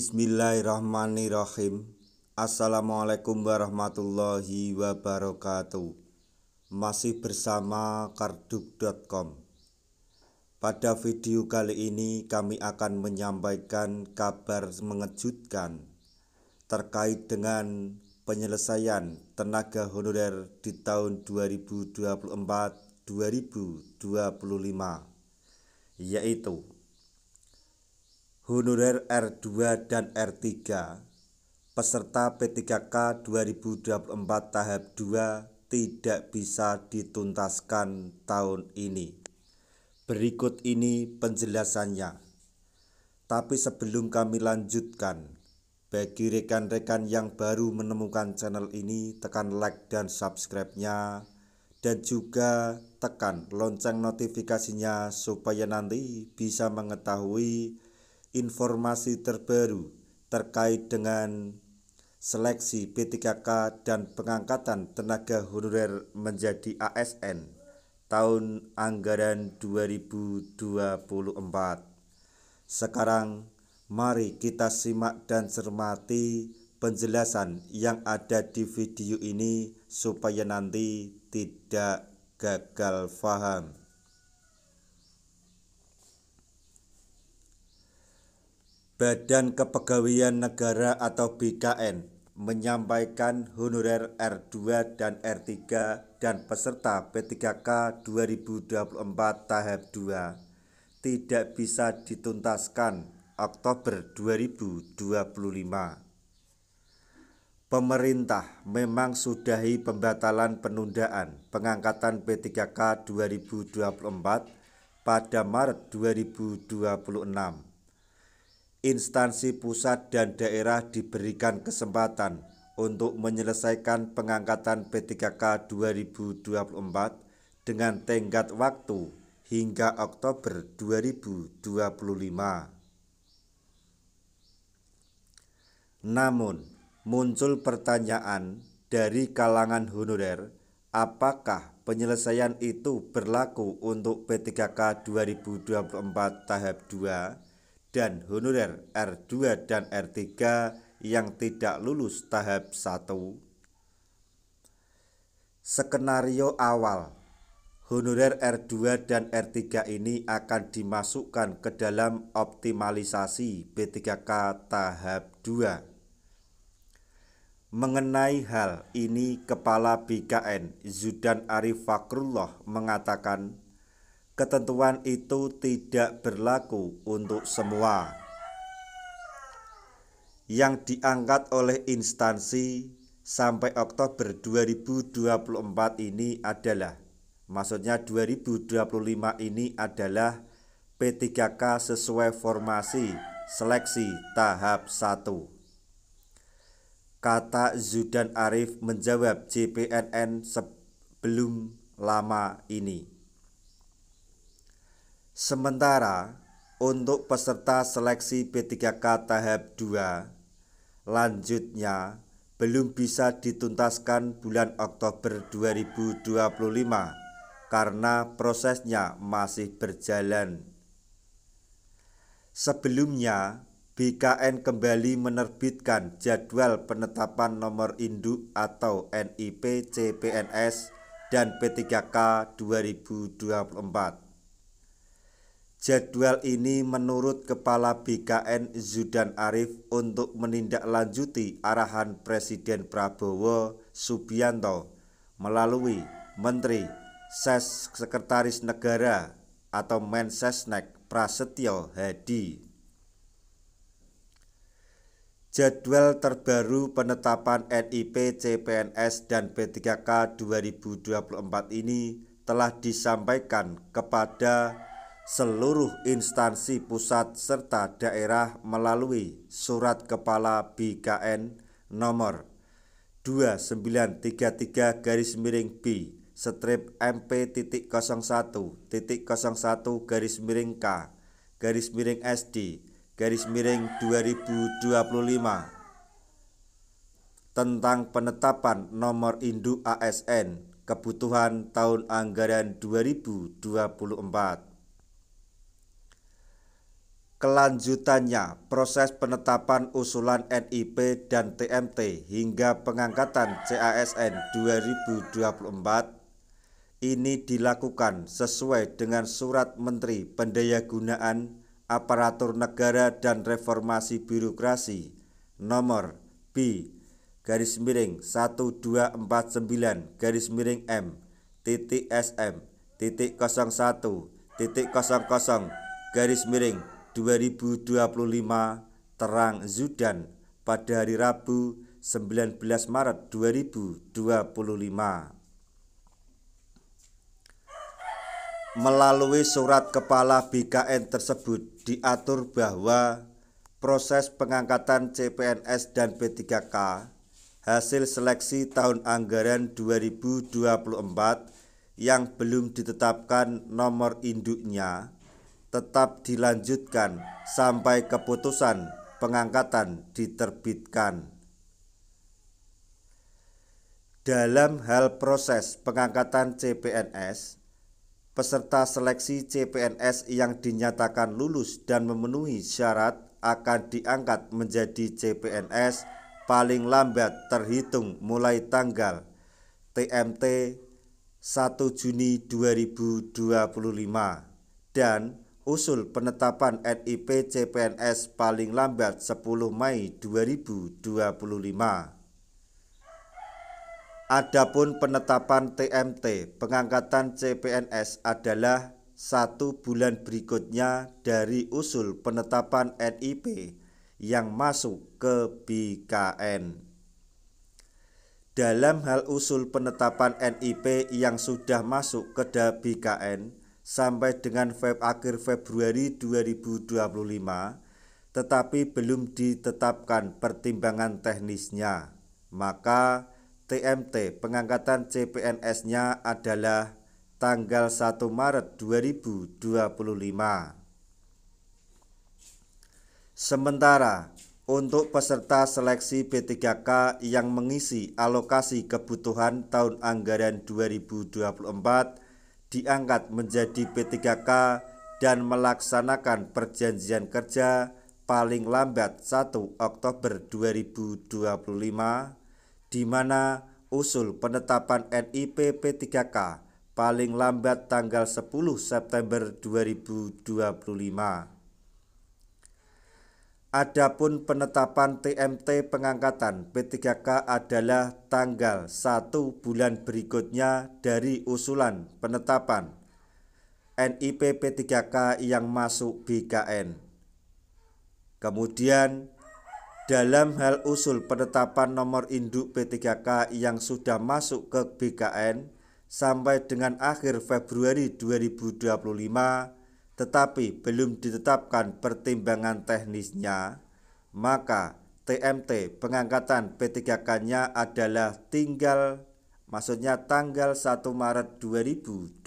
Bismillahirrahmanirrahim. Assalamualaikum warahmatullahi wabarakatuh. Masih bersama karduk.com. Pada video kali ini kami akan menyampaikan kabar mengejutkan terkait dengan penyelesaian tenaga honorer di tahun 2024-2025, yaitu honorer R2 dan R3 peserta P3K 2024 tahap 2 tidak bisa dituntaskan tahun ini. Berikut ini penjelasannya. Tapi sebelum kami lanjutkan, bagi rekan-rekan yang baru menemukan channel ini, tekan like dan subscribe-nya, dan juga tekan lonceng notifikasinya supaya nanti bisa mengetahui informasi terbaru terkait dengan seleksi P3K dan pengangkatan tenaga honorer menjadi ASN tahun anggaran 2024. Sekarang mari kita simak dan cermati penjelasan yang ada di video ini supaya nanti tidak gagal paham. Badan Kepegawaian Negara atau BKN menyampaikan honorer R2 dan R3 dan peserta P3K 2024 tahap 2 tidak bisa dituntaskan Oktober 2025. Pemerintah memang sudahi pembatalan penundaan pengangkatan P3K 2024 pada Maret 2026. Instansi pusat dan daerah diberikan kesempatan untuk menyelesaikan pengangkatan P3K 2024 dengan tenggat waktu hingga Oktober 2025. Namun, muncul pertanyaan dari kalangan honorer, apakah penyelesaian itu berlaku untuk P3K 2024 tahap 2 dan honorer R2 dan R3 yang tidak lulus tahap 1? Skenario awal, honorer R2 dan R3 ini akan dimasukkan ke dalam optimalisasi P3K tahap 2. Mengenai hal ini, Kepala BKN Zudan Arif Fakrullah mengatakan, ketentuan itu tidak berlaku untuk semua. Yang diangkat oleh instansi sampai Oktober 2024 ini adalah, maksudnya 2025 ini adalah P3K sesuai formasi seleksi tahap 1. Kata Zudan Arif menjawab JPNN sebelum lama ini. Sementara untuk peserta seleksi P3K tahap 2 lanjutnya belum bisa dituntaskan bulan Oktober 2025 karena prosesnya masih berjalan. Sebelumnya, BKN kembali menerbitkan jadwal penetapan nomor induk atau NIP CPNS dan P3K 2024. Jadwal ini menurut Kepala BKN Zudan Arif untuk menindaklanjuti arahan Presiden Prabowo Subianto melalui Menteri Sekretaris Negara atau Mensesnek Prasetyo Hadi. Jadwal terbaru penetapan NIP CPNS dan P3K 2024 ini telah disampaikan kepada seluruh instansi pusat serta daerah melalui Surat Kepala BKN nomor 2933-MP.01-01-K-SD-2025 tentang penetapan nomor induk ASN kebutuhan tahun anggaran 2024. Kelanjutannya, proses penetapan usulan NIP dan TMT hingga pengangkatan CASN 2024 ini dilakukan sesuai dengan Surat Menteri Pendayagunaan Aparatur Negara dan Reformasi Birokrasi Nomor B/M/M/T/SM/01.00/2025 Terang Zudan pada hari Rabu 19 Maret 2025. Melalui surat Kepala BKN tersebut diatur bahwa proses pengangkatan CPNS dan P3K hasil seleksi tahun anggaran 2024 yang belum ditetapkan nomor induknya tetap dilanjutkan sampai keputusan pengangkatan diterbitkan. Dalam hal proses pengangkatan CPNS, peserta seleksi CPNS yang dinyatakan lulus dan memenuhi syarat akan diangkat menjadi CPNS paling lambat terhitung mulai tanggal TMT 1 Juni 2025 dan usul penetapan NIP CPNS paling lambat 10 Mei 2025. Adapun penetapan TMT pengangkatan CPNS adalah 1 bulan berikutnya dari usul penetapan NIP yang masuk ke BKN. Dalam hal usul penetapan NIP yang sudah masuk ke BKN sampai dengan akhir Februari 2025, tetapi belum ditetapkan pertimbangan teknisnya, maka TMT pengangkatan CPNS-nya adalah tanggal 1 Maret 2025. Sementara untuk peserta seleksi P3K yang mengisi alokasi kebutuhan tahun anggaran 2024 diangkat menjadi P3K dan melaksanakan perjanjian kerja paling lambat 1 Oktober 2025, di mana usul penetapan NIP P3K paling lambat tanggal 10 September 2025. Adapun penetapan TMT pengangkatan P3K adalah tanggal 1 bulan berikutnya dari usulan penetapan NIP P3K yang masuk BKN. Kemudian dalam hal usul penetapan nomor induk P3K yang sudah masuk ke BKN sampai dengan akhir Februari 2025 tetapi belum ditetapkan pertimbangan teknisnya, maka TMT pengangkatan P3K-nya adalah tanggal 1 Maret 2025.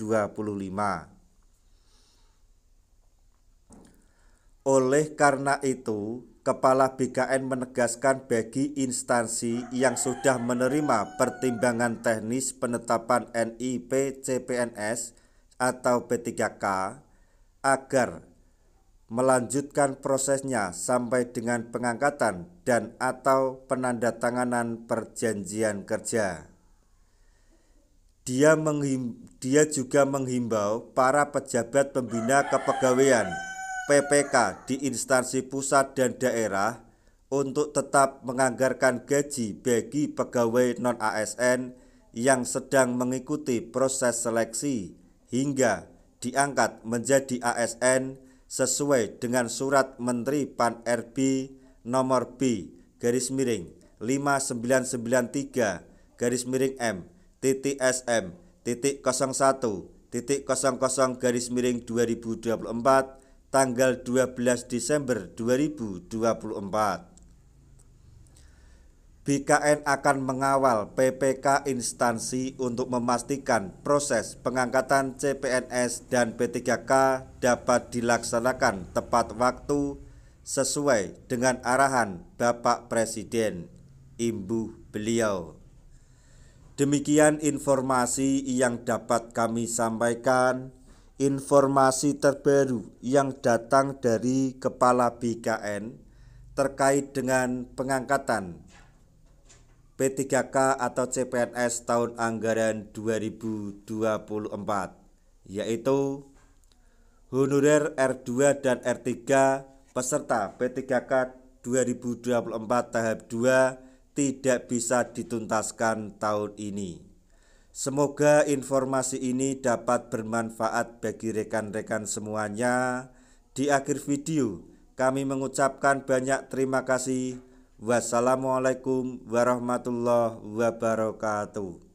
Oleh karena itu, Kepala BKN menegaskan bagi instansi yang sudah menerima pertimbangan teknis penetapan NIP CPNS atau P3K agar melanjutkan prosesnya sampai dengan pengangkatan dan atau penandatanganan perjanjian kerja. Dia juga menghimbau para pejabat pembina kepegawaian PPK di instansi pusat dan daerah untuk tetap menganggarkan gaji bagi pegawai non-ASN yang sedang mengikuti proses seleksi hingga diangkat menjadi ASN sesuai dengan Surat Menteri Pan-RB Nomor B/M/TTSM.01.00/2024 tanggal 12 Desember 2024. BKN akan mengawal PPK instansi untuk memastikan proses pengangkatan CPNS dan P3K dapat dilaksanakan tepat waktu sesuai dengan arahan Bapak Presiden, imbuh beliau. Demikian informasi yang dapat kami sampaikan. Informasi terbaru yang datang dari Kepala BKN terkait dengan pengangkatan P3K atau CPNS tahun anggaran 2024, yaitu honorer R2 dan R3 peserta P3K 2024 tahap 2 tidak bisa dituntaskan tahun ini. Semoga informasi ini dapat bermanfaat bagi rekan-rekan semuanya. Di akhir video, kami mengucapkan banyak terima kasih. Wassalamualaikum warahmatullahi wabarakatuh.